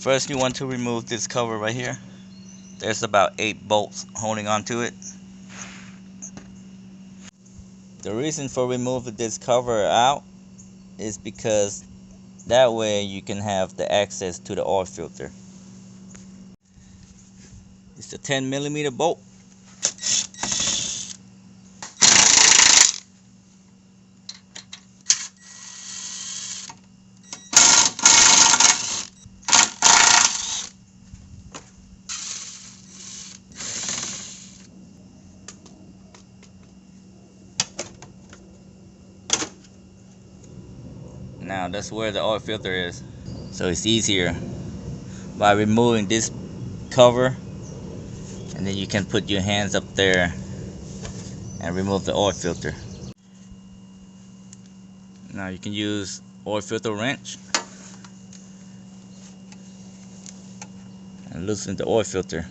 First, you want to remove this cover right here. There's about 8 bolts holding onto it. The reason for removing this cover out is because that way you can have the access to the oil filter. It's a 10mm bolt. Now that's where the oil filter is. So it's easier by removing this cover, and then you can put your hands up there and remove the oil filter. Now you can use oil filter wrench and loosen the oil filter.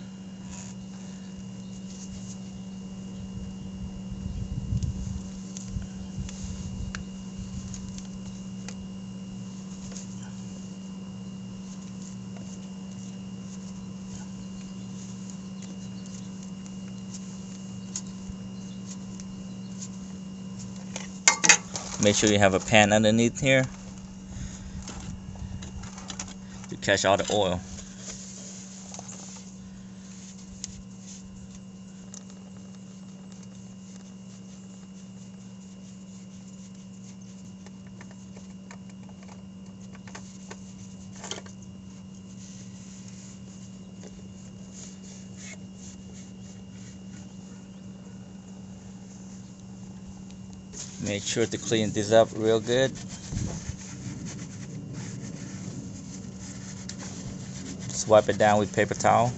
Make sure you have a pan underneath here to catch all the oil. Make sure to clean this up real good. Just wipe it down with paper towel.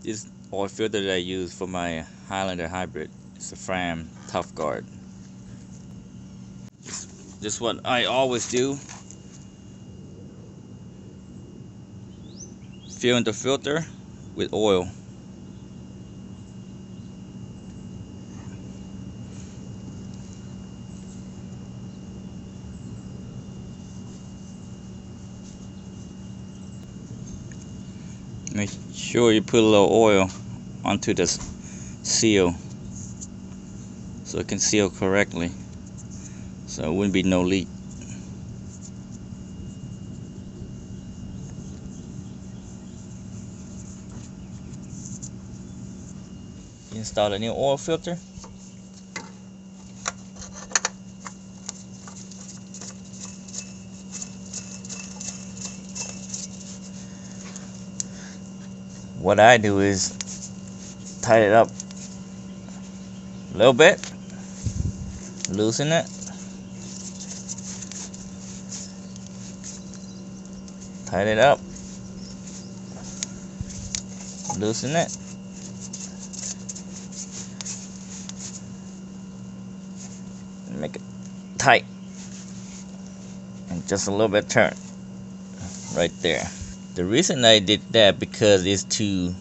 This oil filter that I use for my Highlander Hybrid is a Fram Tough Guard. This is what I always do. Fill in the filter with oil. Make sure you put a little oil onto the seal so it can seal correctly, so it wouldn't be no leak. Install a new oil filter. What I do is tighten it up a little bit, loosen it, tighten it up, loosen it, and make it tight, and just a little bit turn right there. The reason I did that because it's to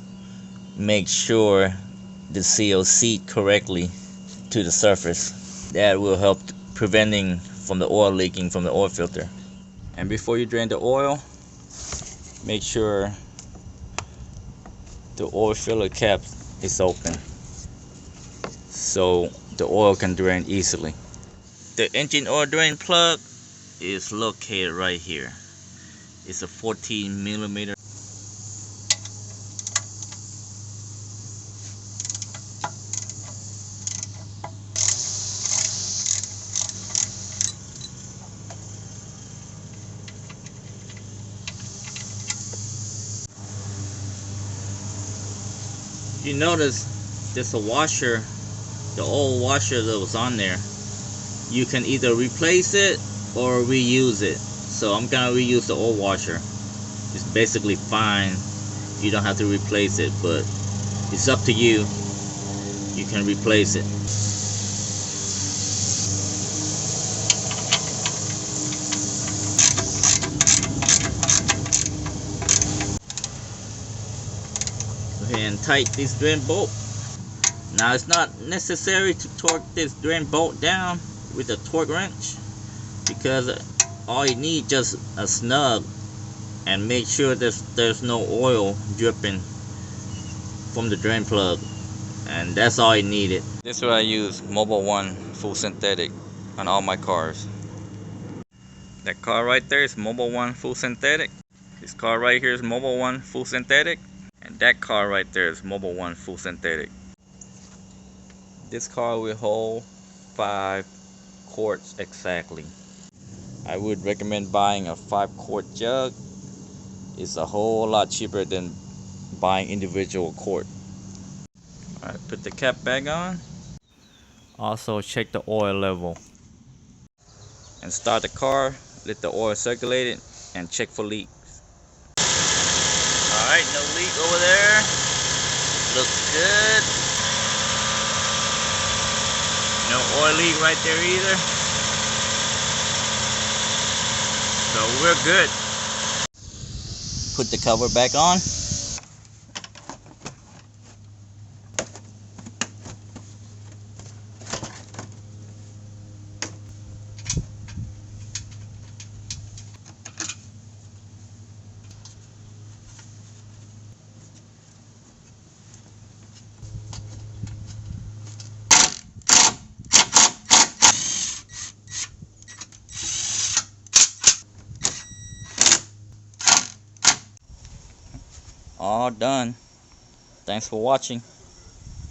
make sure the seal seat correctly to the surface. That will help preventing from the oil leaking from the oil filter. And before you drain the oil, make sure the oil filler cap is open so the oil can drain easily. The engine oil drain plug is located right here. It's a 14mm. You notice there's a washer, the old washer that was on there. You can either replace it or reuse it. So I'm gonna reuse the old washer. It's basically fine. You don't have to replace it, but it's up to you. You can replace it. Go ahead and tighten this drain bolt. Now it's not necessary to torque this drain bolt down with a torque wrench. because all you need just a snug, and make sure there's no oil dripping from the drain plug, and that's all you needed. This is what I use, Mobil 1 full synthetic on all my cars. That car right there is Mobil 1 full synthetic. This car right here is Mobil 1 full synthetic, and that car right there is Mobil 1 full synthetic. This car will hold 5 quarts exactly. I would recommend buying a 5-quart jug. It's a whole lot cheaper than buying individual quart. Alright, put the cap back on. Also check the oil level. And start the car, let the oil circulate it, and check for leaks. Alright, no leak over there. Looks good. No oil leak right there either. So we're good. Put the cover back on. All done. Thanks for watching.